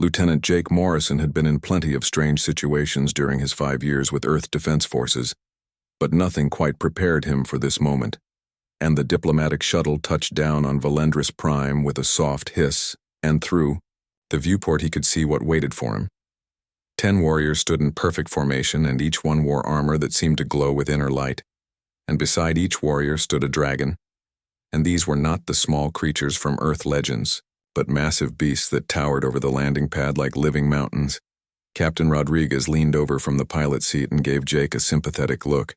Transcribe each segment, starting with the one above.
Lieutenant Jake Morrison had been in plenty of strange situations during his 5 years with Earth Defense Forces, but nothing quite prepared him for this moment, and the diplomatic shuttle touched down on Valendris Prime with a soft hiss, and through the viewport he could see what waited for him. 10 warriors stood in perfect formation, and each one wore armor that seemed to glow with inner light, and beside each warrior stood a dragon, and these were not the small creatures from Earth legends, but massive beasts that towered over the landing pad like living mountains. Captain Rodriguez leaned over from the pilot seat and gave Jake a sympathetic look.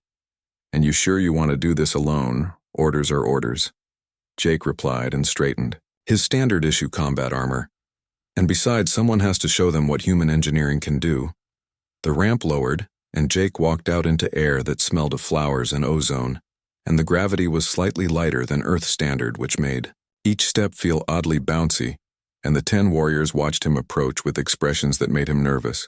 "And you sure you want to do this alone? Orders are orders." Jake replied and straightened. His standard issue combat armor. And besides, someone has to show them what human engineering can do. The ramp lowered, and Jake walked out into air that smelled of flowers and ozone, and the gravity was slightly lighter than Earth standard, which made each step feel oddly bouncy, and the 10 warriors watched him approach with expressions that made him nervous.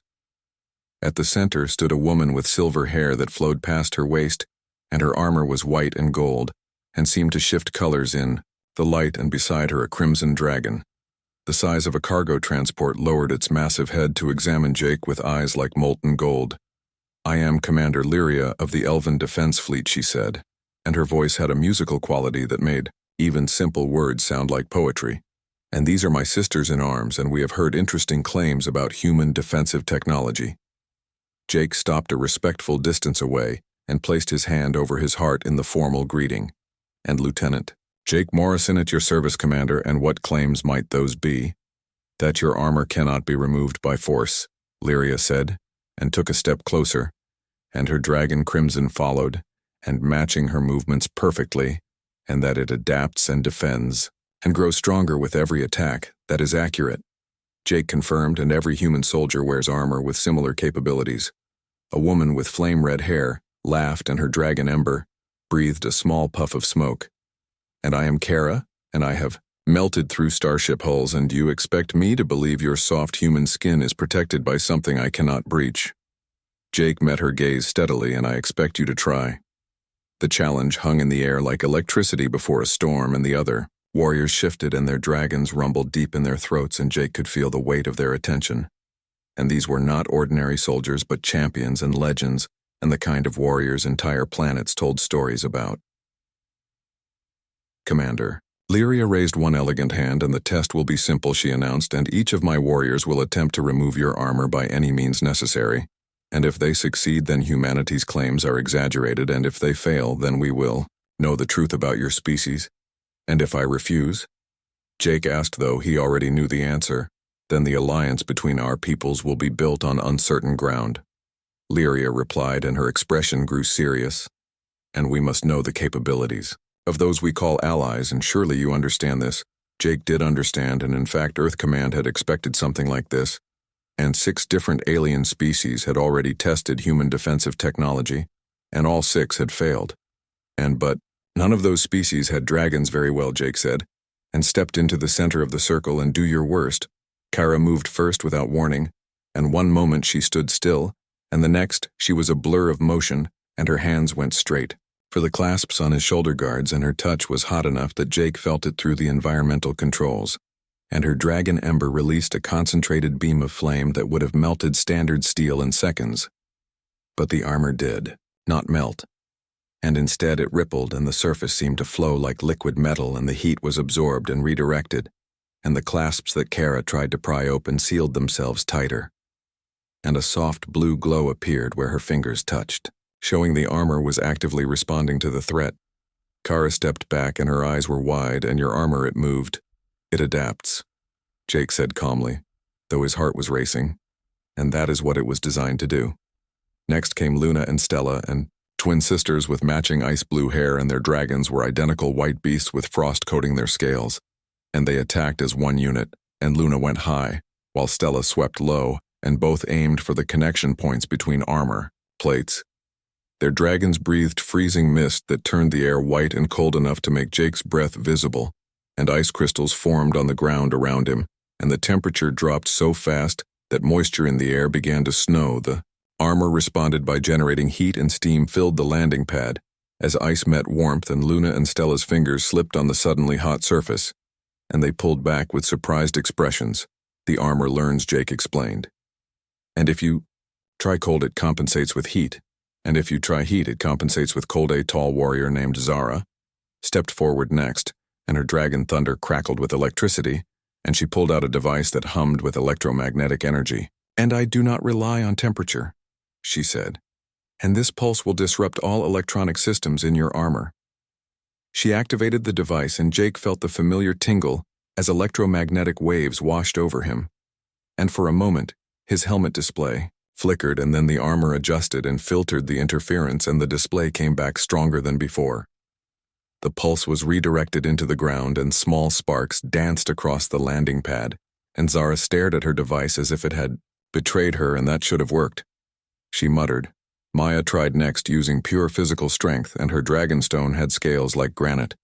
At the center stood a woman with silver hair that flowed past her waist, and her armor was white and gold, and seemed to shift colors in the light, and beside her a crimson dragon. The size of a cargo transport lowered its massive head to examine Jake with eyes like molten gold. "I am Commander Lyria of the Elven Defense Fleet," she said, and her voice had a musical quality that made even simple words sound like poetry. "And these are my sisters in arms, and we have heard interesting claims about human defensive technology." Jake stopped a respectful distance away and placed his hand over his heart in the formal greeting. "And Lieutenant Jake Morrison at your service, Commander, and what claims might those be?" "That your armor cannot be removed by force," Lyria said, and took a step closer, and her dragon crimson followed, and matching her movements perfectly, and that it adapts and defends, and grows stronger with every attack. "That is accurate," Jake confirmed, "and every human soldier wears armor with similar capabilities." A woman with flame-red hair laughed, and her dragon ember breathed a small puff of smoke. "And I am Kara, and I have melted through starship hulls, and you expect me to believe your soft human skin is protected by something I cannot breach?" Jake met her gaze steadily, "And I expect you to try." The challenge hung in the air like electricity before a storm, and the other warriors shifted, and their dragons rumbled deep in their throats, and Jake could feel the weight of their attention. And these were not ordinary soldiers, but champions and legends, and the kind of warriors entire planets told stories about. "Commander." Lyria raised one elegant hand, "And the test will be simple," she announced, "and each of my warriors will attempt to remove your armor by any means necessary. And if they succeed, then humanity's claims are exaggerated, and if they fail, then we will know the truth about your species." "And if I refuse?" Jake asked, though he already knew the answer. "Then the alliance between our peoples will be built on uncertain ground," Lyria replied, and her expression grew serious. "And we must know the capabilities of those we call allies, and surely you understand this." Jake did understand, and in fact Earth Command had expected something like this. And 6 different alien species had already tested human defensive technology, and all 6 had failed. But none of those species had dragons. "Very well," Jake said, and stepped into the center of the circle. "And do your worst." Kara moved first without warning, and one moment she stood still, and the next she was a blur of motion, and her hands went straight for the clasps on his shoulder guards, and her touch was hot enough that Jake felt it through the environmental controls. And her dragon ember released a concentrated beam of flame that would have melted standard steel in seconds. But the armor did not melt, and instead it rippled, and the surface seemed to flow like liquid metal, and the heat was absorbed and redirected, and the clasps that Kara tried to pry open sealed themselves tighter. And a soft blue glow appeared where her fingers touched, showing the armor was actively responding to the threat. Kara stepped back, and her eyes were wide. "And your armor, it moved. It adapts," Jake said calmly, though his heart was racing, "and that is what it was designed to do." Next came Luna and Stella, and twin sisters with matching ice blue hair, and their dragons were identical white beasts with frost coating their scales. And they attacked as one unit, and Luna went high, while Stella swept low, and both aimed for the connection points between armor plates. Their dragons breathed freezing mist that turned the air white and cold enough to make Jake's breath visible, and ice crystals formed on the ground around him, and the temperature dropped so fast that moisture in the air began to snow. The armor responded by generating heat, and steam filled the landing pad as ice met warmth, and Luna and Stella's fingers slipped on the suddenly hot surface, and they pulled back with surprised expressions. The armor learns, Jake explained. And if you try cold, it compensates with heat. And if you try heat, it compensates with cold. A tall warrior named Zara stepped forward next, and her dragon thunder crackled with electricity, and she pulled out a device that hummed with electromagnetic energy. And I do not rely on temperature, she said. And this pulse will disrupt all electronic systems in your armor. She activated the device, and Jake felt the familiar tingle as electromagnetic waves washed over him. And for a moment, his helmet display flickered, and then the armor adjusted and filtered the interference, and the display came back stronger than before. The pulse was redirected into the ground, and small sparks danced across the landing pad, and Zara stared at her device as if it had betrayed her, and that should have worked. She muttered. Maya tried next, using pure physical strength, and her dragonstone had scales like granite,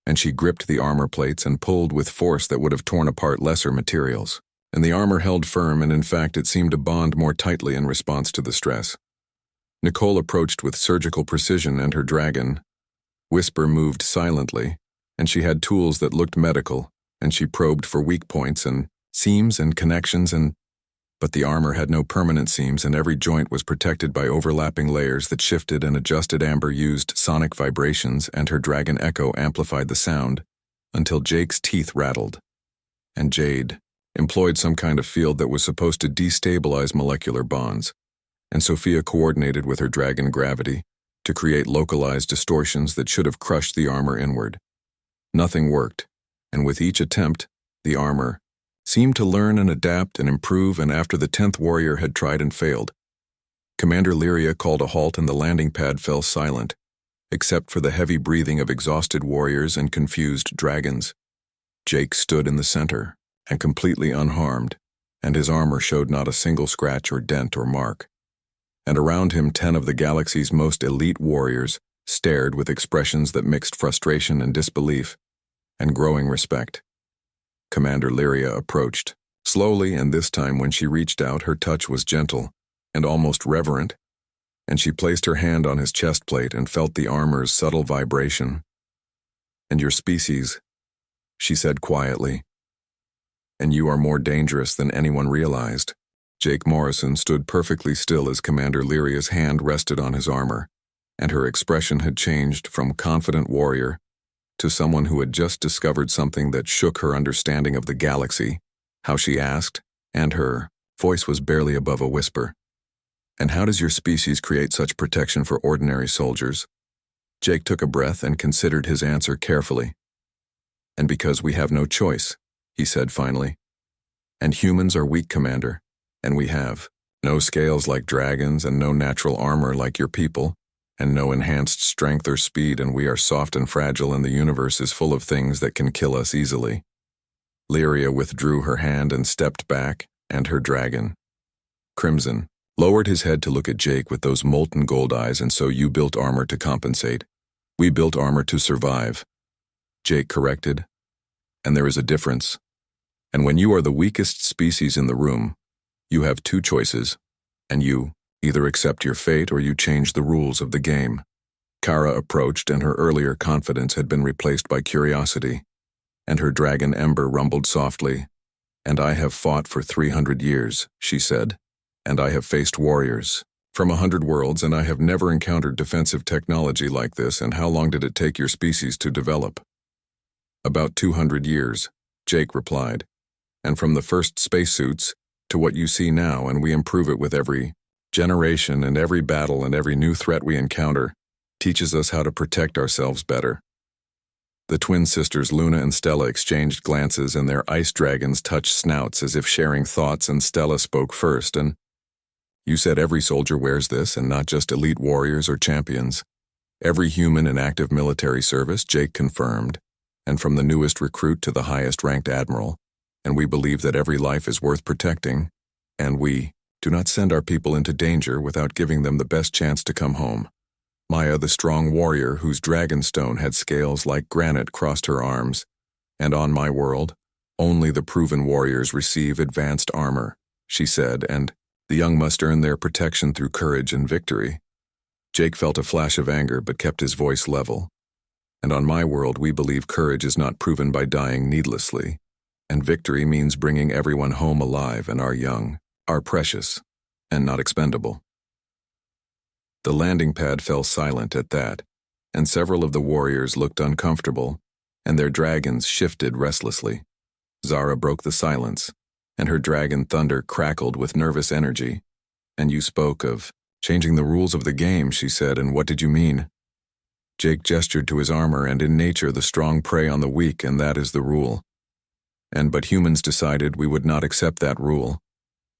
and she gripped the armor plates and pulled with force that would have torn apart lesser materials. And the armor held firm, and in fact it seemed to bond more tightly in response to the stress. Nicole approached with surgical precision, and her dragon whisper moved silently, and she had tools that looked medical, and she probed for weak points and seams and connections, but the armor had no permanent seams, and every joint was protected by overlapping layers that shifted and adjusted. Amber used sonic vibrations, and her dragon echo amplified the sound until Jake's teeth rattled. And Jade employed some kind of field that was supposed to destabilize molecular bonds, and Sophia coordinated with her dragon gravity to create localized distortions that should have crushed the armor inward. Nothing worked, and with each attempt, the armor seemed to learn and adapt and improve, and after the 10th warrior had tried and failed, Commander Lyria called a halt, and the landing pad fell silent, except for the heavy breathing of exhausted warriors and confused dragons. Jake stood in the center, and completely unharmed, and his armor showed not a single scratch or dent or mark. And around him 10 of the galaxy's most elite warriors stared with expressions that mixed frustration and disbelief, and growing respect. Commander Lyria approached, slowly, and this time when she reached out, her touch was gentle and almost reverent, and she placed her hand on his chest plate and felt the armor's subtle vibration. And your species, she said quietly, and you are more dangerous than anyone realized. Jake Morrison stood perfectly still as Commander Lyria's hand rested on his armor, and her expression had changed from confident warrior to someone who had just discovered something that shook her understanding of the galaxy. How she asked, and her voice was barely above a whisper. And how does your species create such protection for ordinary soldiers? Jake took a breath and considered his answer carefully. And because we have no choice, he said finally. And humans are weak, Commander, and we have no scales like dragons, and no natural armor like your people, and no enhanced strength or speed, and we are soft and fragile, and the universe is full of things that can kill us easily. Lyria withdrew her hand and stepped back, and her dragon, Crimson, lowered his head to look at Jake with those molten gold eyes. And so you built armor to compensate. We built armor to survive, Jake corrected. And there is a difference. And when you are the weakest species in the room, you have two choices, and you either accept your fate or you change the rules of the game. Kara approached, and her earlier confidence had been replaced by curiosity, and her dragon Ember rumbled softly. And I have fought for 300 years, she said, and I have faced warriors from 100 worlds, and I have never encountered defensive technology like this. And how long did it take your species to develop? About 200 years, Jake replied, and from the first spacesuits to what you see now, and we improve it with every generation, and every battle and every new threat we encounter teaches us how to protect ourselves better. The twin sisters Luna and Stella exchanged glances, and their ice dragons touched snouts as if sharing thoughts, and Stella spoke first. And you said every soldier wears this, and not just elite warriors or champions. Every human in active military service, Jake confirmed, and from the newest recruit to the highest ranked admiral. And we believe that every life is worth protecting, and we do not send our people into danger without giving them the best chance to come home. Maya, the strong warrior whose dragonstone had scales like granite, crossed her arms. And on my world, only the proven warriors receive advanced armor, she said, and the young must earn their protection through courage and victory. Jake felt a flash of anger but kept his voice level. And on my world, we believe courage is not proven by dying needlessly, And victory means bringing everyone home alive and are young, are precious, and not expendable. The landing pad fell silent at that, and several of the warriors looked uncomfortable, and their dragons shifted restlessly. Zara broke the silence, and her dragon thunder crackled with nervous energy. "And you spoke of changing the rules of the game," she said, "and what did you mean?" Jake gestured to his armor, and in nature the strong prey on the weak, and that is the rule. But humans decided we would not accept that rule,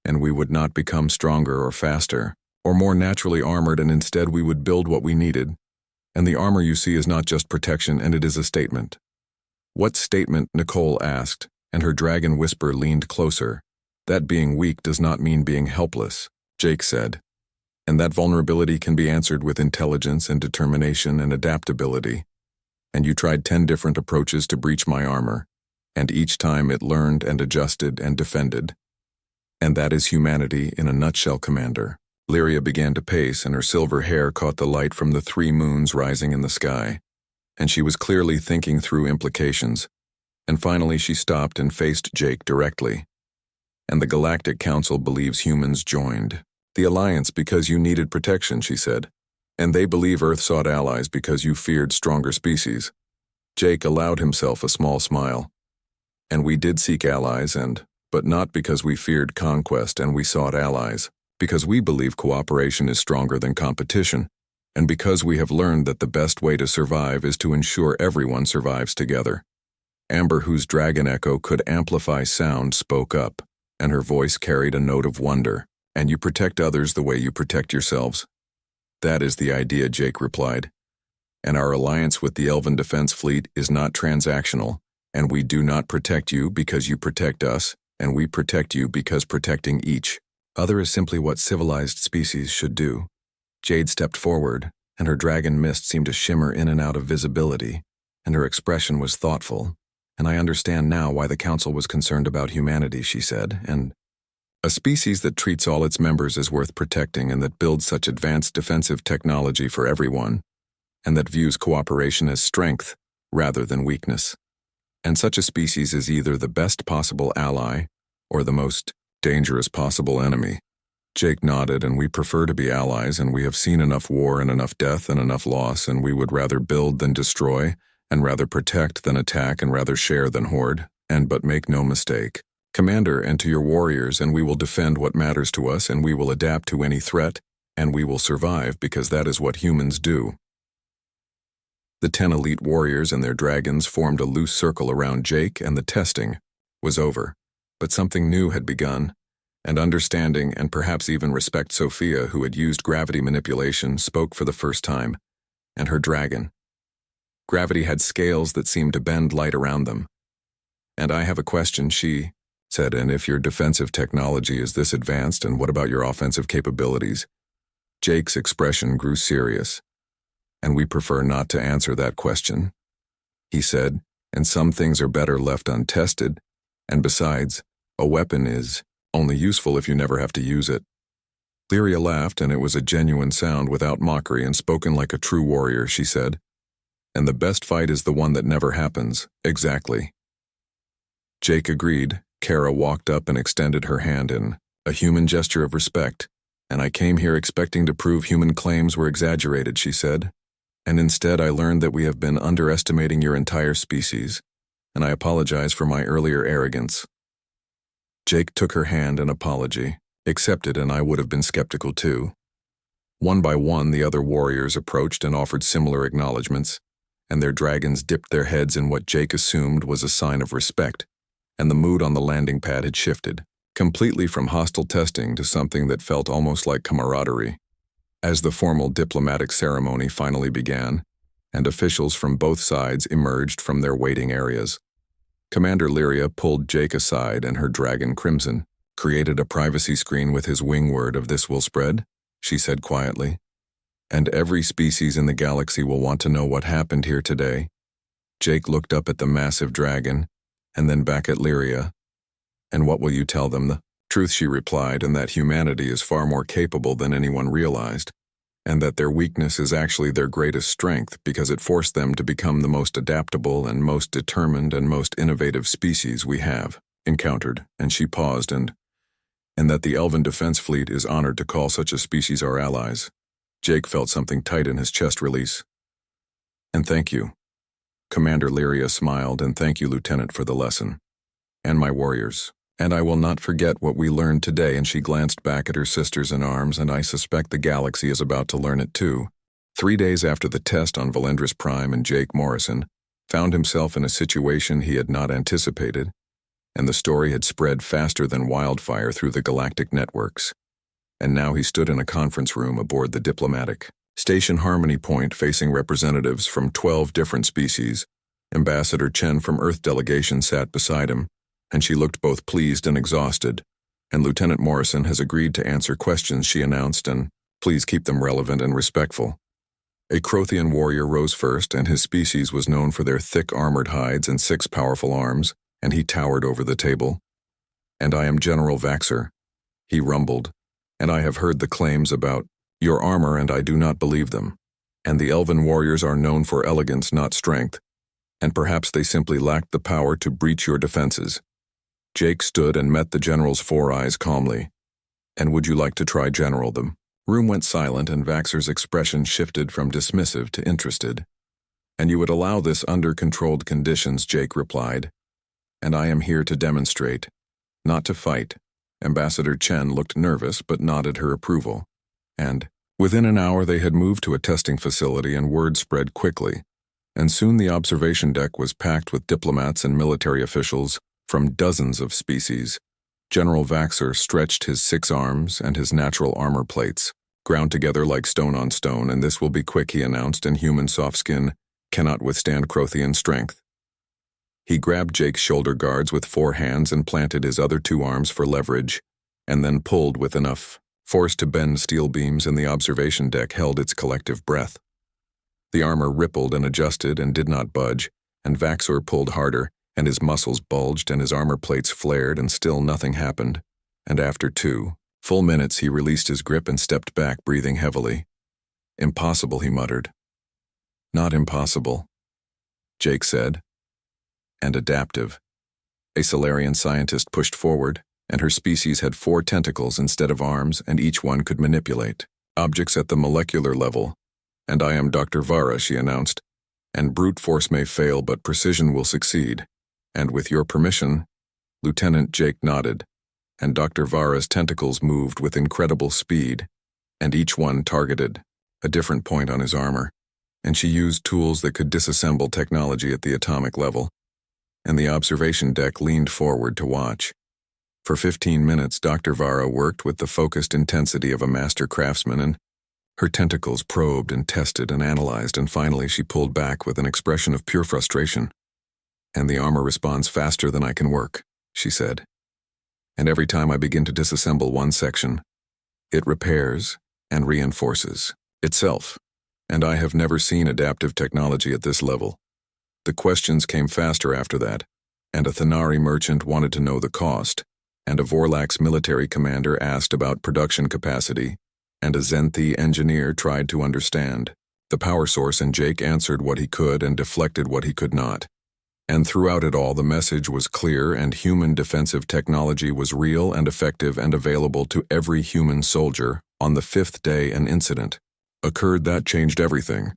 and we would not become stronger or faster, or more naturally armored, and instead we would build what we needed. And the armor you see is not just protection, and it is a statement. "What statement?" Nicole asked, and her dragon whisper leaned closer. "That being weak does not mean being helpless," Jake said. "And that vulnerability can be answered with intelligence and determination and adaptability. And you tried 10 different approaches to breach my armor, and each time it learned and adjusted and defended. And that is humanity in a nutshell, Commander." Lyria began to pace, and her silver hair caught the light from the 3 moons rising in the sky, and she was clearly thinking through implications. And finally she stopped and faced Jake directly. "And the Galactic Council believes humans joined the Alliance because you needed protection," she said. "And they believe Earth sought allies because you feared stronger species." Jake allowed himself a small smile. "And we did seek allies, but not because we feared conquest, and we sought allies because we believe cooperation is stronger than competition, and because we have learned that the best way to survive is to ensure everyone survives together." Amber, whose dragon echo could amplify sound, spoke up, and her voice carried a note of wonder. "And you protect others the way you protect yourselves?" "That is the idea," Jake replied. "And our alliance with the Elven Defense Fleet is not transactional, and we do not protect you because you protect us, and we protect you because protecting each other is simply what civilized species should do." Jade stepped forward, and her dragon mist seemed to shimmer in and out of visibility, and her expression was thoughtful. "And I understand now why the Council was concerned about humanity," she said, "and a species that treats all its members as worth protecting, and that builds such advanced defensive technology for everyone, and that views cooperation as strength rather than weakness. And such a species is either the best possible ally or the most dangerous possible enemy." Jake nodded. "And we prefer to be allies, and we have seen enough war and enough death and enough loss, and we would rather build than destroy, and rather protect than attack, and rather share than hoard. But make no mistake, Commander, and to your warriors, and we will defend what matters to us, and we will adapt to any threat, and we will survive because that is what humans do." The 10 elite warriors and their dragons formed a loose circle around Jake, and the testing was over. But something new had begun, and understanding and perhaps even respect. Sophia, who had used gravity manipulation, spoke for the first time, and her dragon. Gravity had scales that seemed to bend light around them. "And I have a question," she said, "and if your defensive technology is this advanced, and what about your offensive capabilities?" Jake's expression grew serious. "And we prefer not to answer that question," he said, "and some things are better left untested, and besides, a weapon is only useful if you never have to use it." Lyria laughed, and it was a genuine sound without mockery and spoken like a true warrior. She said, "And the best fight is the one that never happens." "Exactly." Jake agreed. Kara walked up and extended her hand in a human gesture of respect. "And I came here expecting to prove human claims were exaggerated," she said. "And instead I learned that we have been underestimating your entire species, and I apologize for my earlier arrogance." Jake took her hand in apology, accepted, and I would have been skeptical too. One by one the other warriors approached and offered similar acknowledgments, and their dragons dipped their heads in what Jake assumed was a sign of respect, and the mood on the landing pad had shifted, completely from hostile testing to something that felt almost like camaraderie. As the formal diplomatic ceremony finally began, and officials from both sides emerged from their waiting areas, Commander Lyria pulled Jake aside, and her dragon Crimson created a privacy screen with his wing word of "This will spread," she said quietly. "And every species in the galaxy will want to know what happened here today." Jake looked up at the massive dragon, and then back at Lyria. "And what will you tell them?" "The truth," she replied, "and that humanity is far more capable than anyone realized, and that their weakness is actually their greatest strength because it forced them to become the most adaptable and most determined and most innovative species we have encountered, and she paused, and that the Elven Defense Fleet is honored to call such a species our allies. Jake felt something tight in his chest release. And thank you. Commander Lyria smiled, and thank you, Lieutenant, for the lesson. And my warriors. And I will not forget what we learned today, and she glanced back at her sisters in arms, and I suspect the galaxy is about to learn it too. 3 days after the test on Valendris Prime, and Jake Morrison found himself in a situation he had not anticipated, and the story had spread faster than wildfire through the galactic networks. And now he stood in a conference room aboard the diplomatic Station Harmony Point, facing representatives from 12 different species. Ambassador Chen from Earth delegation sat beside him, and she looked both pleased and exhausted. And Lieutenant Morrison has agreed to answer questions, she announced, and please keep them relevant and respectful. A Crothian warrior rose first, and his species was known for their thick armored hides and 6 powerful arms, and he towered over the table. And I am General Vaxer, he rumbled, and I have heard the claims about your armor, and I do not believe them. And the Elven warriors are known for elegance, not strength, and perhaps they simply lacked the power to breach your defenses. Jake stood and met the general's 4 eyes calmly. And would you like to try general them? Room went silent, and Vaxer's expression shifted from dismissive to interested. And you would allow this under controlled conditions, Jake replied. And I am here to demonstrate, not to fight. Ambassador Chen looked nervous but nodded her approval. And within an hour they had moved to a testing facility, and word spread quickly. And soon the observation deck was packed with diplomats and military officials from dozens of species. General Vaxer stretched his 6 arms, and his natural armor plates ground together like stone on stone, and this will be quick, he announced, and human soft skin cannot withstand Crothian strength. He grabbed Jake's shoulder guards with 4 hands and planted his other 2 arms for leverage, and then pulled with enough force to bend steel beams, and the observation deck held its collective breath. The armor rippled and adjusted and did not budge, and Vaxer pulled harder, and his muscles bulged and his armor plates flared, and still nothing happened. And after 2 full minutes he released his grip and stepped back, breathing heavily. Impossible, he muttered. Not impossible, Jake said. And adaptive. A Solarian scientist pushed forward, and her species had 4 tentacles instead of arms, and each one could manipulate objects at the molecular level. And I am Dr. Vara, she announced, and brute force may fail, but precision will succeed. And with your permission, Lieutenant Jake nodded, and Dr. Vara's tentacles moved with incredible speed, and each one targeted a different point on his armor, and she used tools that could disassemble technology at the atomic level. And the observation deck leaned forward to watch. For 15 minutes, Dr. Vara worked with the focused intensity of a master craftsman, and her tentacles probed and tested and analyzed, and finally she pulled back with an expression of pure frustration. And the armor responds faster than I can work, she said. And every time I begin to disassemble one section, it repairs and reinforces itself. And I have never seen adaptive technology at this level. The questions came faster after that, and a Thanari merchant wanted to know the cost, and a Vorlax military commander asked about production capacity, and a Zenthi engineer tried to understand the power source, and Jake answered what he could and deflected what he could not. And throughout it all, the message was clear, and human defensive technology was real and effective and available to every human soldier. On the 5th day, an incident occurred that changed everything.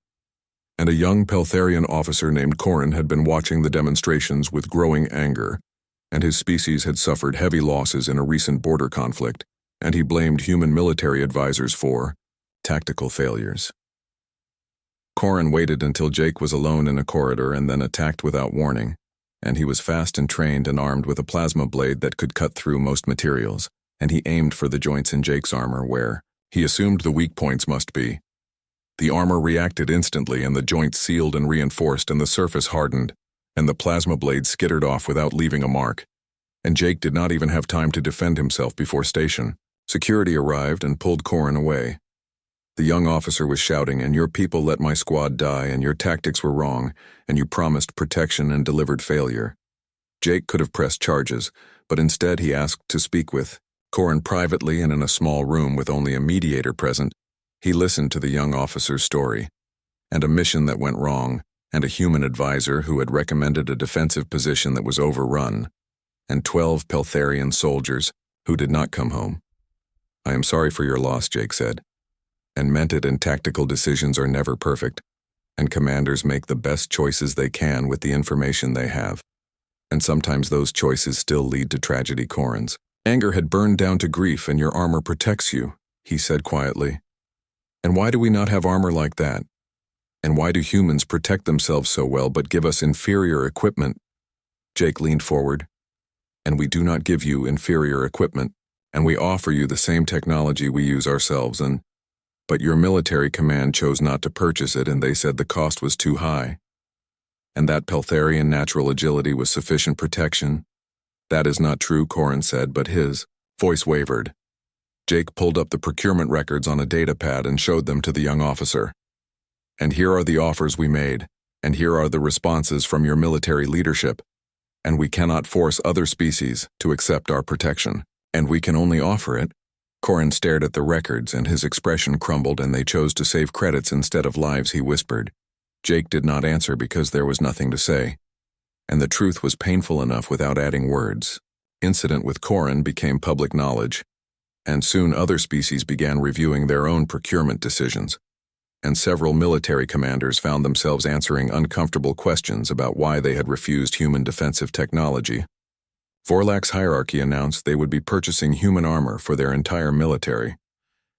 And a young Peltharian officer named Corin had been watching the demonstrations with growing anger, and his species had suffered heavy losses in a recent border conflict, and he blamed human military advisors for tactical failures. Corin waited until Jake was alone in a corridor and then attacked without warning, and he was fast and trained and armed with a plasma blade that could cut through most materials, and he aimed for the joints in Jake's armor where he assumed the weak points must be. The armor reacted instantly, and the joints sealed and reinforced, and the surface hardened, and the plasma blade skittered off without leaving a mark. And Jake did not even have time to defend himself before station security arrived and pulled Corin away. The young officer was shouting, and your people let my squad die, and your tactics were wrong, and you promised protection and delivered failure. Jake could have pressed charges, but instead he asked to speak with Corin privately and in a small room with only a mediator present. He listened to the young officer's story, and a mission that went wrong, and a human advisor who had recommended a defensive position that was overrun, and 12 Peltharian soldiers who did not come home. "I am sorry for your loss," Jake said, and meant it, and tactical decisions are never perfect, and commanders make the best choices they can with the information they have. And sometimes those choices still lead to tragedy. Corin's anger had burned down to grief. "And your armor protects you," he said quietly. "And why do we not have armor like that? And why do humans protect themselves so well but give us inferior equipment?" Jake leaned forward. "And we do not give you inferior equipment, and we offer you the same technology we use ourselves, but your military command chose not to purchase it, and they said the cost was too high. And that Peltharian natural agility was sufficient protection." "That is not true," Corin said, but his voice wavered. Jake pulled up the procurement records on a data pad and showed them to the young officer. "And here are the offers we made, and here are the responses from your military leadership. And we cannot force other species to accept our protection, and we can only offer it." Corin stared at the records, and his expression crumbled. "And they chose to save credits instead of lives," he whispered. Jake did not answer because there was nothing to say, and the truth was painful enough without adding words. Incident with Corin became public knowledge, and soon other species began reviewing their own procurement decisions, and several military commanders found themselves answering uncomfortable questions about why they had refused human defensive technology. Vorlak's hierarchy announced they would be purchasing human armor for their entire military,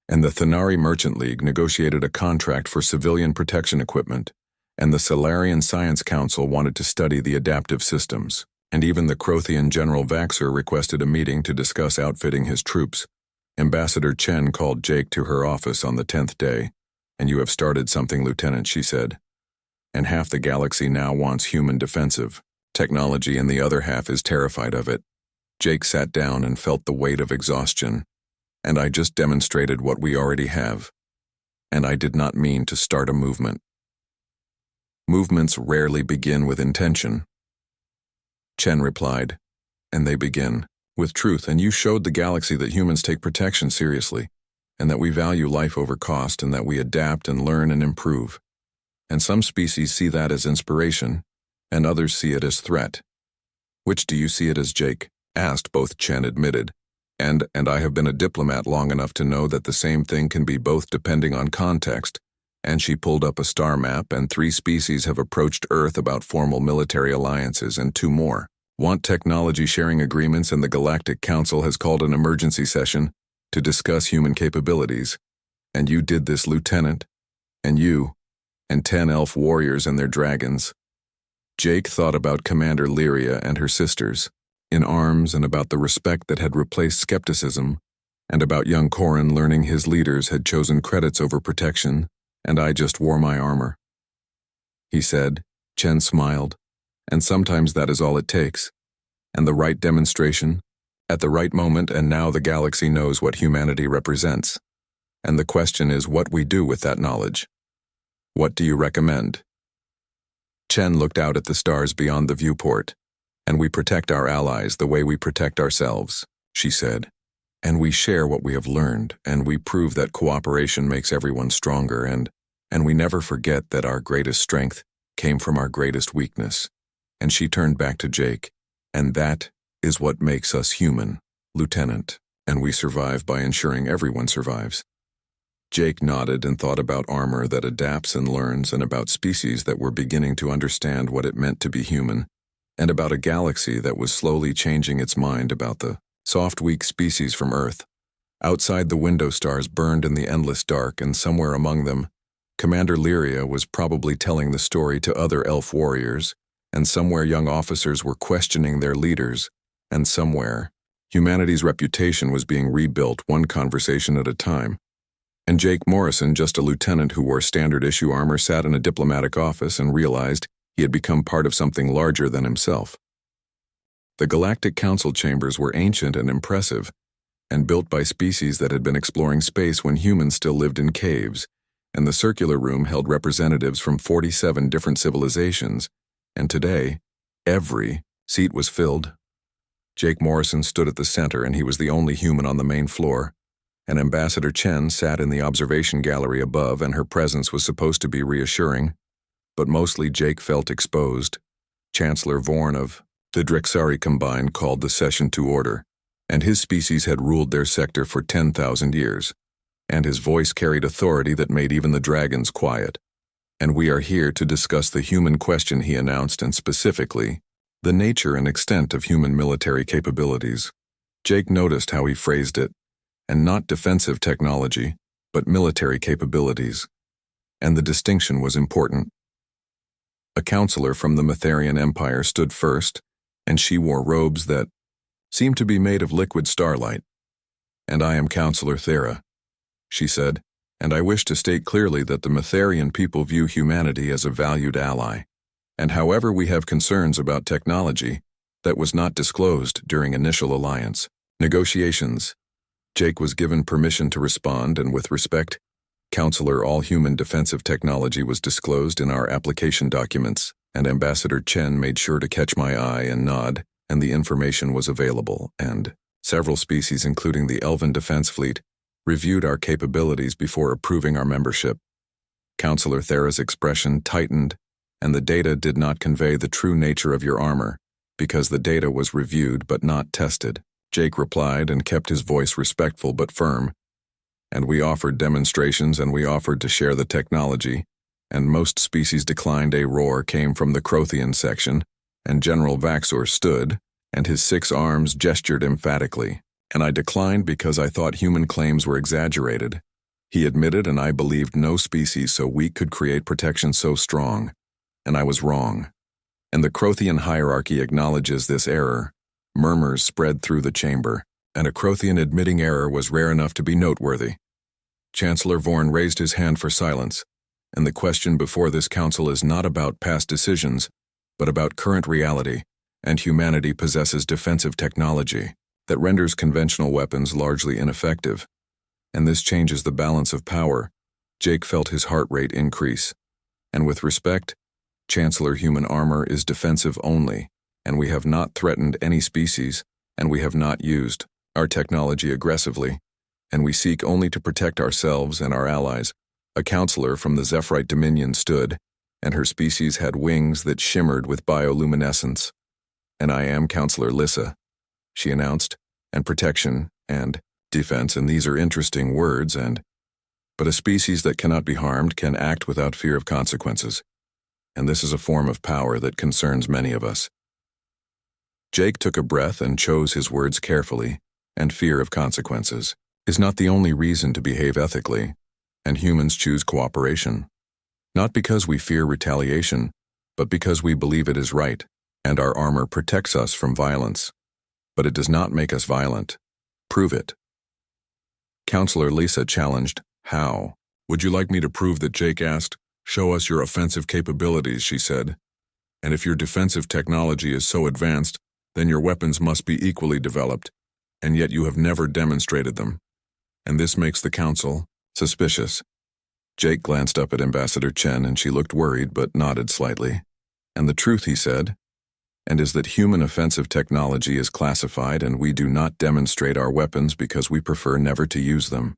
and the Thanari Merchant League negotiated a contract for civilian protection equipment, and the Solarian Science Council wanted to study the adaptive systems, and even the Crothian General Vaxer requested a meeting to discuss outfitting his troops. Ambassador Chen called Jake to her office on the 10th day. "And you have started something, Lieutenant," she said. "And half the galaxy now wants human defensive technology, and the other half is terrified of it." Jake sat down and felt the weight of exhaustion. "And I just demonstrated what we already have. And I did not mean to start a movement." "Movements rarely begin with intention," Chen replied. "And they begin with truth, and you showed the galaxy that humans take protection seriously, and that we value life over cost, and that we adapt and learn and improve. And some species see that as inspiration, and others see it as threat." "Which do you see it as?" Jake asked. "Both," Chen admitted. And I have been a diplomat long enough to know that the same thing can be both depending on context." And she pulled up a star map, and 3 species have approached Earth about formal military alliances, and 2 more want technology sharing agreements, and the Galactic Council has called an emergency session to discuss human capabilities. And you did this, Lieutenant. And you, and 10 elf warriors and their dragons." Jake thought about Commander Lyria and her sisters in arms, and about the respect that had replaced skepticism, and about young Corin learning his leaders had chosen credits over protection. "And I just wore my armor," he said. Chen smiled. "And sometimes that is all it takes. And the right demonstration, at the right moment, and now the galaxy knows what humanity represents. And the question is what we do with that knowledge. What do you recommend?" Chen looked out at the stars beyond the viewport. "And we protect our allies the way we protect ourselves," she said. "And we share what we have learned, and we prove that cooperation makes everyone stronger, and we never forget that our greatest strength came from our greatest weakness." And she turned back to Jake. "And that is what makes us human, Lieutenant, and we survive by ensuring everyone survives." Jake nodded and thought about armor that adapts and learns, and about species that were beginning to understand what it meant to be human, and about a galaxy that was slowly changing its mind about the soft, weak species from Earth. Outside, the window stars burned in the endless dark, and somewhere among them, Commander Lyria was probably telling the story to other elf warriors, and somewhere young officers were questioning their leaders, and somewhere humanity's reputation was being rebuilt one conversation at a time. And Jake Morrison, just a lieutenant who wore standard-issue armor, sat in a diplomatic office and realized he had become part of something larger than himself. The Galactic Council chambers were ancient and impressive, and built by species that had been exploring space when humans still lived in caves, and the circular room held representatives from 47 different civilizations, and today, every seat was filled. Jake Morrison stood at the center, and he was the only human on the main floor. and Ambassador Chen sat in the observation gallery above, and her presence was supposed to be reassuring, but mostly Jake felt exposed. Chancellor Vorn of the Drexari Combine called the session to order, and his species had ruled their sector for 10,000 years, and his voice carried authority that made even the dragons quiet. And we are here to discuss the human question, he announced, and specifically, the nature and extent of human military capabilities. Jake noticed how he phrased it, and not defensive technology, but military capabilities. And the distinction was important. A counselor from the Matharian Empire stood first, and she wore robes that seemed to be made of liquid starlight. "And I am Counselor Thera," she said, "and I wish to state clearly that the Matharian people view humanity as a valued ally. And however we have concerns about technology, that was not disclosed during initial alliance negotiations." Jake was given permission to respond, and with respect, Counselor, all human defensive technology was disclosed in our application documents, and Ambassador Chen made sure to catch my eye and nod, and the information was available, and several species, including the Elven Defense Fleet, reviewed our capabilities before approving our membership. Counselor Thera's expression tightened, and the data did not convey the true nature of your armor, because the data was reviewed but not tested. Jake replied and kept his voice respectful but firm. "And we offered demonstrations, and we offered to share the technology, and most species declined." A roar came from the Crothian section, and General Vaxor stood, and his 6 arms gestured emphatically. "And I declined because I thought human claims were exaggerated," he admitted, "and I believed no species so weak could create protection so strong. And I was wrong. And the Crothian hierarchy acknowledges this error." Murmurs spread through the chamber, and a Crothian admitting error was rare enough to be noteworthy. Chancellor Vorn raised his hand for silence, and the question before this council is not about past decisions, but about current reality, and humanity possesses defensive technology that renders conventional weapons largely ineffective. And this changes the balance of power. Jake felt his heart rate increase. And with respect, Chancellor, human armor is defensive only, and we have not threatened any species, and we have not used our technology aggressively, and we seek only to protect ourselves and our allies. A counselor from the Zephyrite Dominion stood, and her species had wings that shimmered with bioluminescence. "And I am Counselor Lissa," she announced, "and protection and defense, and these are interesting words, but a species that cannot be harmed can act without fear of consequences. And this is a form of power that concerns many of us." Jake took a breath and chose his words carefully, and fear of consequences is not the only reason to behave ethically, and humans choose cooperation. Not because we fear retaliation, but because we believe it is right, and our armor protects us from violence. But it does not make us violent. Prove it. Counselor Lisa challenged, "How?" "Would you like me to prove that?" Jake asked. "Show us your offensive capabilities," she said. "And if your defensive technology is so advanced, then your weapons must be equally developed, and yet you have never demonstrated them. And this makes the council suspicious." Jake glanced up at Ambassador Chen, and she looked worried but nodded slightly. "And the truth," he said, "and is that human offensive technology is classified, and we do not demonstrate our weapons because we prefer never to use them."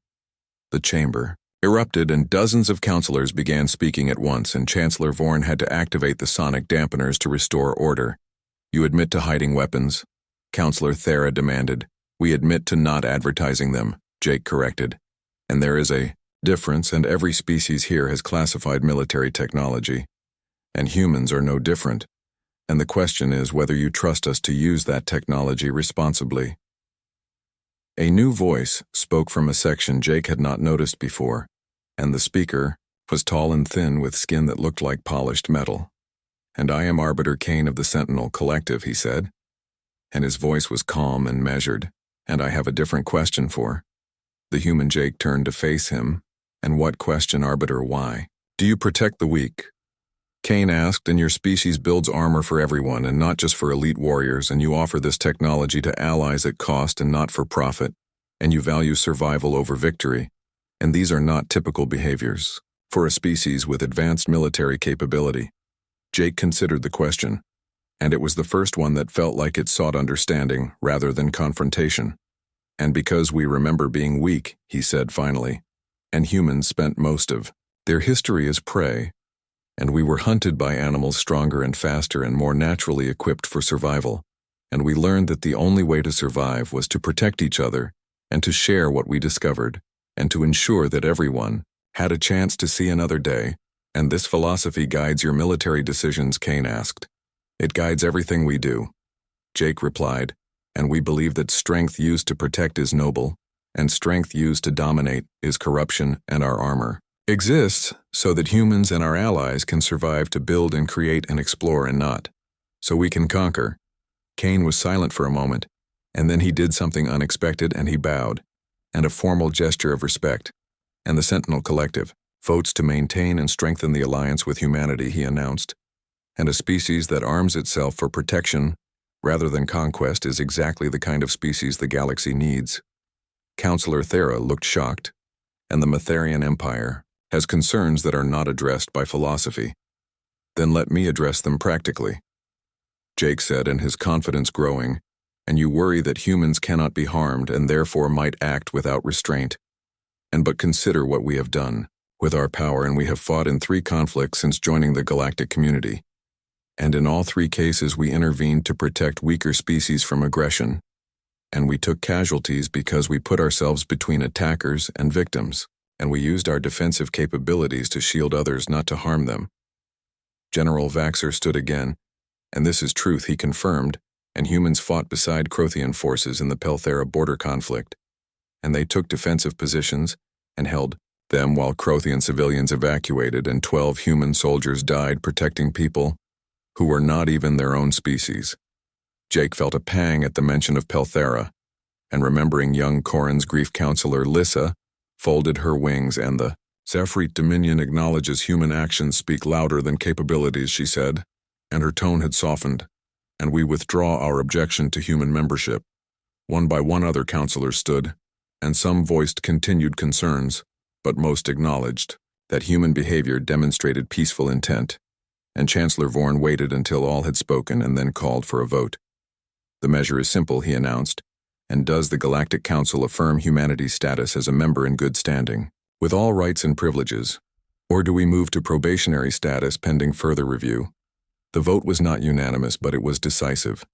The chamber erupted, and dozens of counselors began speaking at once, and Chancellor Vorn had to activate the sonic dampeners to restore order. "You admit to hiding weapons?" Counselor Thera demanded. "We admit to not advertising them," Jake corrected. "And there is a difference, and every species here has classified military technology. And humans are no different. And the question is whether you trust us to use that technology responsibly." A new voice spoke from a section Jake had not noticed before, and the speaker was tall and thin with skin that looked like polished metal. "And I am Arbiter Kane of the Sentinel Collective," he said, and his voice was calm and measured. "And I have a different question for." The human Jake turned to face him. "And what question, Arbiter? Why? Do you protect the weak?" Kane asked. "And your species builds armor for everyone, and not just for elite warriors, and you offer this technology to allies at cost and not for profit, and you value survival over victory, and these are not typical behaviors for a species with advanced military capability." Jake considered the question, and it was the first one that felt like it sought understanding rather than confrontation. And because we remember being weak, he said finally, and humans spent most of their history as prey, and we were hunted by animals stronger and faster and more naturally equipped for survival, and we learned that the only way to survive was to protect each other and to share what we discovered, and to ensure that everyone had a chance to see another day. And this philosophy guides your military decisions, Kane asked. It guides everything we do, Jake replied, and we believe that strength used to protect is noble, and strength used to dominate is corruption, and our armor exists so that humans and our allies can survive to build and create and explore and not so we can conquer. Kane was silent for a moment, and then he did something unexpected and he bowed, and a formal gesture of respect. And the Sentinel Collective votes to maintain and strengthen the alliance with humanity, he announced. And a species that arms itself for protection rather than conquest is exactly the kind of species the galaxy needs. Counselor Thera looked shocked, and the Matharian Empire has concerns that are not addressed by philosophy. Then let me address them practically, Jake said, and his confidence growing, and you worry that humans cannot be harmed and therefore might act without restraint. And but consider what we have done with our power, and we have fought in 3 conflicts since joining the galactic community. And in all 3 cases we intervened to protect weaker species from aggression, and we took casualties because we put ourselves between attackers and victims, and we used our defensive capabilities to shield others, not to harm them. General Vaxer stood again, and this is truth, he confirmed, and humans fought beside Crothian forces in the Pelthera border conflict, and they took defensive positions and held them while Crothian civilians evacuated, and 12 human soldiers died protecting people who were not even their own species. Jake felt a pang at the mention of Pelthera, and remembering young Corin's grief counselor Lissa, folded her wings, and the Zephyr Dominion acknowledges human actions speak louder than capabilities, she said, and her tone had softened, and we withdraw our objection to human membership. One by one other counselors stood, and some voiced continued concerns, but most acknowledged that human behavior demonstrated peaceful intent, and Chancellor Vorn waited until all had spoken and then called for a vote. The measure is simple, he announced, and does the Galactic Council affirm humanity's status as a member in good standing, with all rights and privileges, or do we move to probationary status pending further review? The vote was not unanimous, but it was decisive,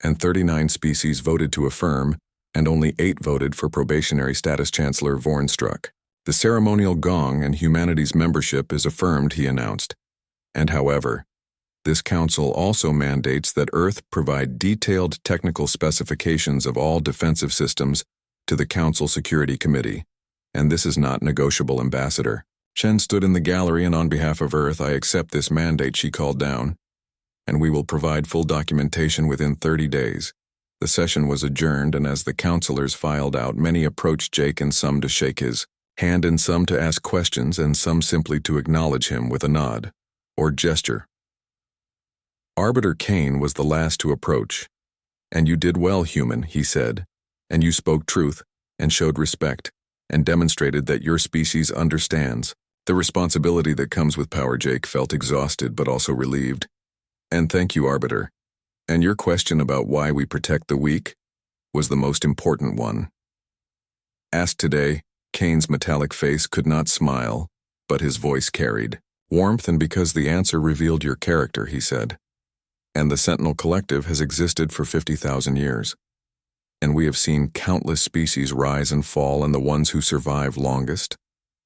and 39 species voted to affirm, and only 8 voted for probationary status. Chancellor Vorn struck the ceremonial gong, and humanity's membership is affirmed, he announced. And however, this council also mandates that Earth provide detailed technical specifications of all defensive systems to the Council Security Committee, and this is not negotiable, Ambassador. Shen stood in the gallery, and on behalf of Earth, I accept this mandate, she called down, and we will provide full documentation within 30 days. The session was adjourned, and as the counselors filed out, many approached Jake, and some to shake his hand, and some to ask questions, and some simply to acknowledge him with a nod or gesture. Arbiter Kane was the last to approach. And you did well, human, he said, and you spoke truth, and showed respect, and demonstrated that your species understands the responsibility that comes with power. Jake felt exhausted but also relieved. And thank you, Arbiter. And your question about why we protect the weak was the most important one. Asked today, Kane's metallic face could not smile, but his voice carried warmth, and because the answer revealed your character, he said. And the Sentinel Collective has existed for 50,000 years. And we have seen countless species rise and fall, and the ones who survive longest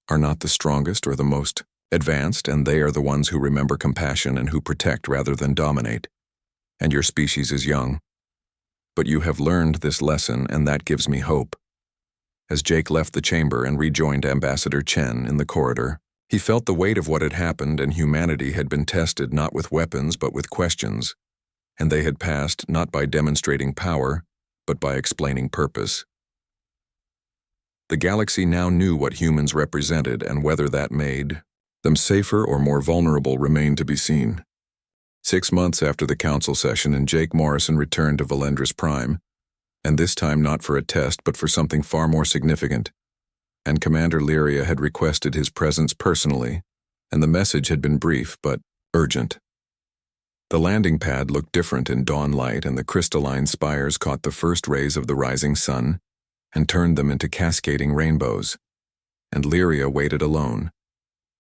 are not the strongest or the most advanced, and they are the ones who remember compassion and who protect rather than dominate. And your species is young. But you have learned this lesson, and that gives me hope. As Jake left the chamber and rejoined Ambassador Chen in the corridor, he felt the weight of what had happened, and humanity had been tested not with weapons but with questions, and they had passed not by demonstrating power, but by explaining purpose. The galaxy now knew what humans represented, and whether that made them safer or more vulnerable remained to be seen. 6 months after the council session, and Jake Morrison returned to Valendris Prime, and this time not for a test but for something far more significant. And Commander Lyria had requested his presence personally, and the message had been brief but urgent. The landing pad looked different in dawn light, and the crystalline spires caught the first rays of the rising sun, and turned them into cascading rainbows. And Lyria waited alone,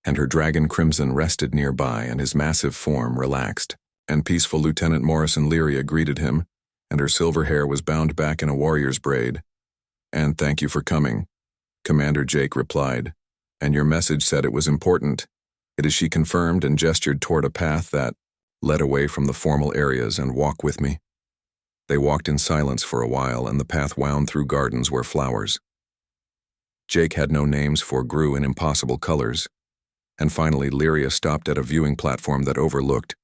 and her dragon Crimson rested nearby, and his massive form relaxed, and peaceful Lieutenant Morrison Lyria greeted him, and her silver hair was bound back in a warrior's braid. "And thank you for coming," Commander Jake replied. "And your message said it was important." It is, she confirmed and gestured toward a path that led away from the formal areas. "And walk with me." They walked in silence for a while, and the path wound through gardens where flowers Jake had no names for grew in impossible colors. And finally Lyria stopped at a viewing platform that overlooked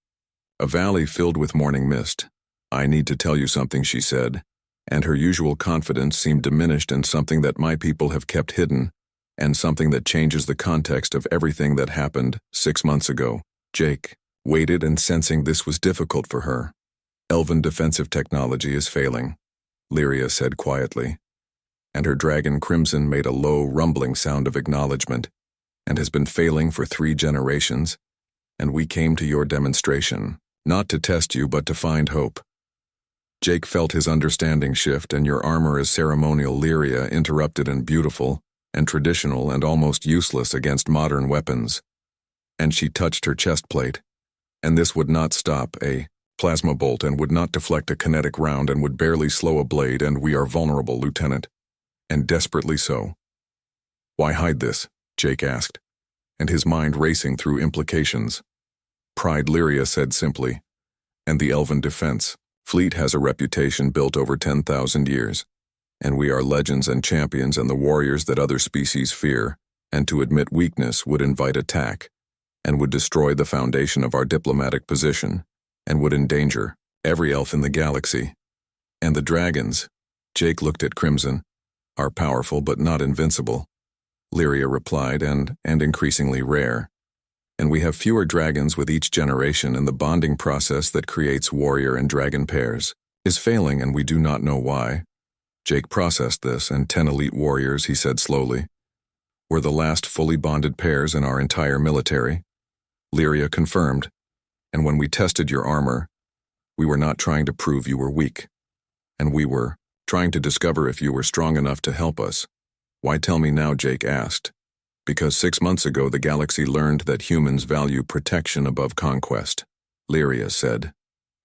a valley filled with morning mist. "I need to tell you something," she said, and her usual confidence seemed diminished, in something that my people have kept hidden, and something that changes the context of everything that happened 6 months ago. Jake waited, and sensing this was difficult for her. "Elven defensive technology is failing," Lyria said quietly, and her dragon Crimson made a low, rumbling sound of acknowledgement, "and has been failing for 3 generations, and we came to your demonstration, not to test you but to find hope." Jake felt his understanding shift. "And your armor is ceremonial," Lyria interrupted, "and beautiful, and traditional, and almost useless against modern weapons." And she touched her chest plate. "And this would not stop a plasma bolt, and would not deflect a kinetic round, and would barely slow a blade, and we are vulnerable, Lieutenant. And desperately so." "Why hide this?" Jake asked, and his mind racing through implications. "Pride," Lyria said simply, "and the Elven defense fleet has a reputation built over 10,000 years, and we are legends and champions and the warriors that other species fear, and to admit weakness would invite attack, and would destroy the foundation of our diplomatic position, and would endanger every elf in the galaxy. And the dragons," Jake looked at Crimson, "are powerful but not invincible," Lyria replied, and increasingly rare. "And we have fewer dragons with each generation, and the bonding process that creates warrior and dragon pairs is failing, and we do not know why." Jake processed this, and 10 elite warriors, he said slowly, were the last fully bonded pairs in our entire military. Lyria confirmed, "And when we tested your armor, we were not trying to prove you were weak, and we were trying to discover if you were strong enough to help us." "Why tell me now?" Jake asked. "Because 6 months ago the galaxy learned that humans value protection above conquest," Lyria said,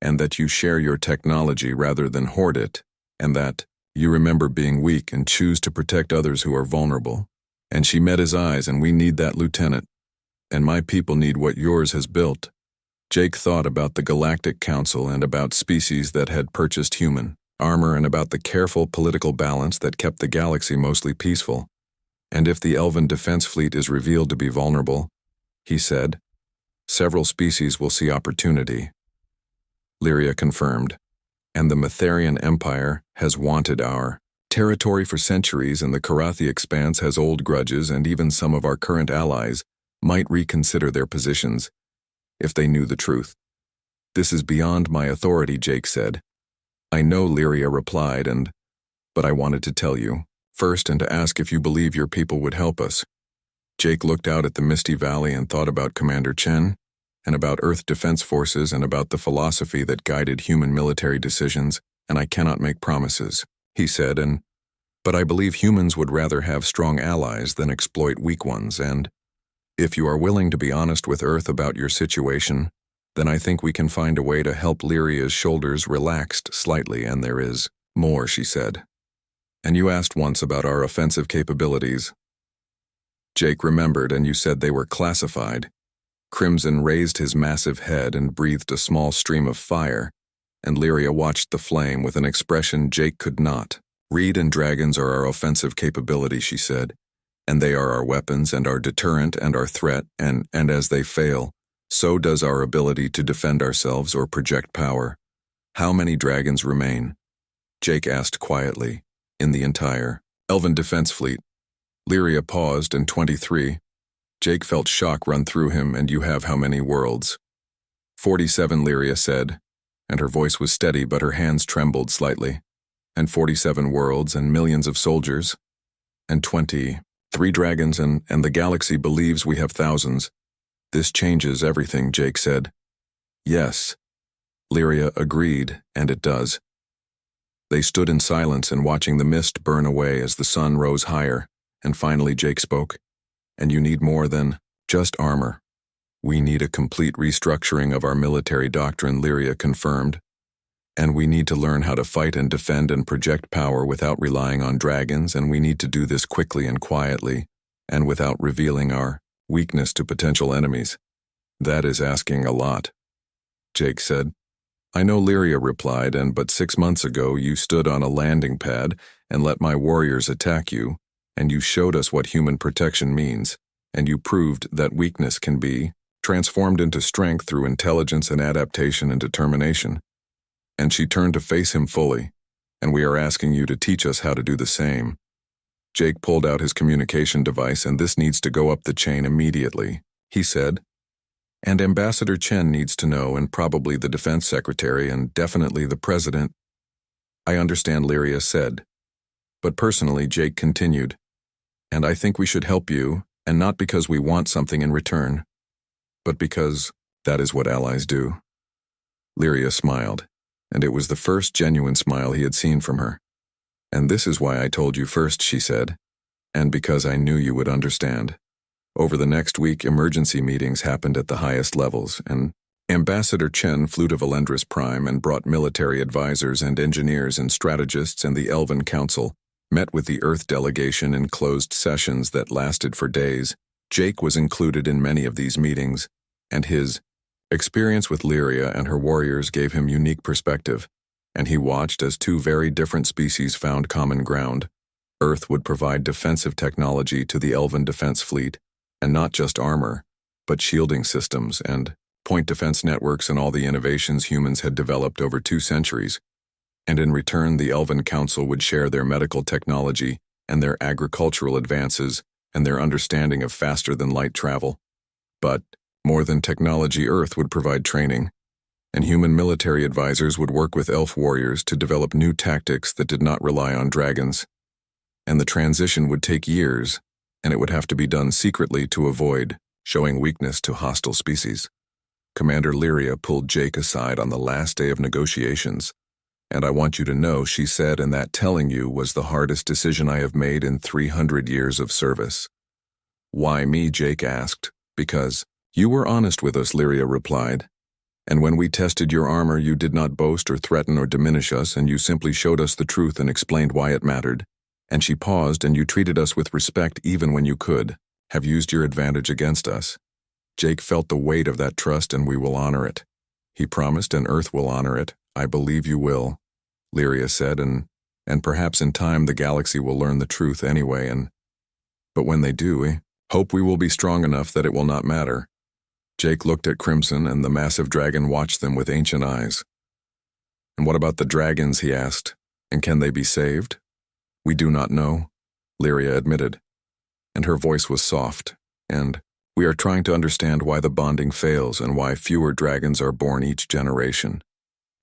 "and that you share your technology rather than hoard it, and that you remember being weak and choose to protect others who are vulnerable." And she met his eyes. "And we need that, Lieutenant, and my people need what yours has built." Jake thought about the Galactic Council, and about species that had purchased human armor, and about the careful political balance that kept the galaxy mostly peaceful. "And if the Elven defense fleet is revealed to be vulnerable," he said, "several species will see opportunity." Lyria confirmed, "And the Matharian Empire has wanted our territory for centuries, and the Karathi Expanse has old grudges, and even some of our current allies might reconsider their positions if they knew the truth." "This is beyond my authority," Jake said. "I know," Lyria replied, but I wanted to tell you first, and to ask if you believe your people would help us." Jake looked out at the misty valley and thought about Commander Chen, and about Earth Defense Forces, and about the philosophy that guided human military decisions. "And I cannot make promises," he said, but I believe humans would rather have strong allies than exploit weak ones, and if you are willing to be honest with Earth about your situation, then I think we can find a way to help." Lyria's shoulders relaxed slightly. "And there is more," she said. "And you asked once about our offensive capabilities." Jake remembered. "And you said they were classified." Crimson raised his massive head and breathed a small stream of fire, and Lyria watched the flame with an expression Jake could not read. "And dragons are our offensive capability," she said, "and they are our weapons and our deterrent and our threat, and as they fail, so does our ability to defend ourselves or project power." "How many dragons remain?" Jake asked quietly. "In the entire Elven defense fleet." Lyria paused. "And 23. Jake felt shock run through him. "And you have how many worlds?" 47, Lyria said, and her voice was steady, but her hands trembled slightly. "And 47 worlds and millions of soldiers." "And 23 dragons, and the galaxy believes we have thousands." "This changes everything," Jake said. "Yes," Lyria agreed, "and it does." They stood in silence and watching the mist burn away as the sun rose higher, and finally Jake spoke. "And you need more than just armor. We need a complete restructuring of our military doctrine," Lyria confirmed. "And we need to learn how to fight and defend and project power without relying on dragons, and we need to do this quickly and quietly, and without revealing our weakness to potential enemies." "That is asking a lot," Jake said. "I know," Lyria replied, but 6 months ago you stood on a landing pad and let my warriors attack you, and you showed us what human protection means, and you proved that weakness can be transformed into strength through intelligence and adaptation and determination." And she turned to face him fully. "And we are asking you to teach us how to do the same." Jake pulled out his communication device. "And this needs to go up the chain immediately," he said. "And Ambassador Chen needs to know, and probably the Defense Secretary, and definitely the President." "I understand," Lyria said. But personally, Jake continued, "And I think we should help you, and not because we want something in return, but because that is what allies do." Lyria smiled, and it was the first genuine smile he had seen from her. "And this is why I told you first," she said, "and because I knew you would understand." Over the next week, emergency meetings happened at the highest levels, and Ambassador Chen flew to Valendris Prime and brought military advisors and engineers and strategists, and the Elven Council met with the Earth delegation in closed sessions that lasted for days. Jake was included in many of these meetings, and his experience with Lyria and her warriors gave him unique perspective, and he watched as two very different species found common ground. Earth would provide defensive technology to the Elven defense fleet, and not just armor, but shielding systems and point defense networks and all the innovations humans had developed over 2 centuries. And in return, the Elven Council would share their medical technology and their agricultural advances and their understanding of faster-than-light travel. But more than technology, Earth would provide training, and human military advisors would work with elf warriors to develop new tactics that did not rely on dragons. And the transition would take years, and it would have to be done secretly to avoid showing weakness to hostile species. Commander Lyria pulled Jake aside on the last day of negotiations. "And I want you to know," she said, "and that telling you was the hardest decision I have made in 300 years of service." "Why me?" Jake asked. "Because you were honest with us," Lyria replied. "And when we tested your armor, you did not boast or threaten or diminish us, and you simply showed us the truth and explained why it mattered." And she paused, "And you treated us with respect even when you could have used your advantage against us." Jake felt the weight of that trust, "And we will honor it." He promised, "And Earth will honor it." "I believe you will," Lyria said, and perhaps in time the galaxy will learn the truth anyway, but when they do, I hope we will be strong enough that it will not matter." Jake looked at Crimson, and the massive dragon watched them with ancient eyes. "And what about the dragons?" he asked. "And can they be saved?" "We do not know," Lyria admitted, and her voice was soft, "and we are trying to understand why the bonding fails and why fewer dragons are born each generation.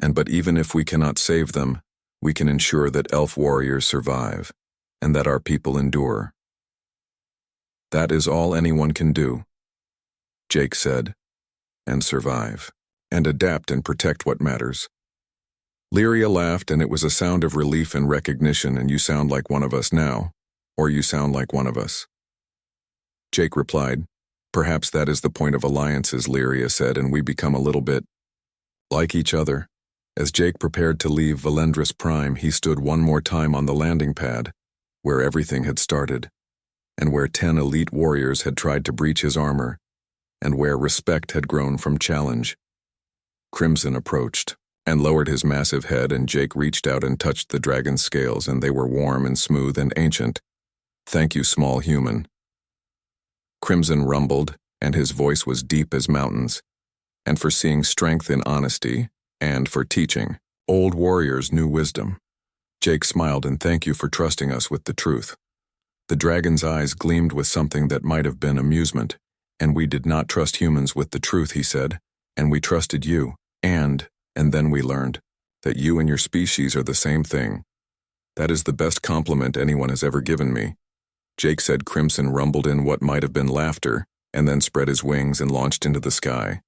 But even if we cannot save them, we can ensure that elf warriors survive, and that our people endure. That is all anyone can do," Jake said, "and survive, and adapt and protect what matters." Lyria laughed, and it was a sound of relief and recognition. "And you sound like one of us now, or you sound like one of us." Jake replied, "Perhaps that is the point of alliances," Lyria said, "and we become a little bit like each other." As Jake prepared to leave Valendris Prime, he stood one more time on the landing pad, where everything had started, and where 10 elite warriors had tried to breach his armor, and where respect had grown from challenge. Crimson approached, and lowered his massive head, and Jake reached out and touched the dragon's scales, and they were warm and smooth and ancient. "Thank you, small human." Crimson rumbled, and his voice was deep as mountains, "and for seeing strength in honesty, and for teaching old warriors new wisdom." Jake smiled, "And thank you for trusting us with the truth." The dragon's eyes gleamed with something that might have been amusement. "And we did not trust humans with the truth," he said, "and we trusted you, and then we learned that you and your species are the same thing. That is the best compliment anyone has ever given me." Jake said. Crimson rumbled in what might have been laughter, and then spread his wings and launched into the sky.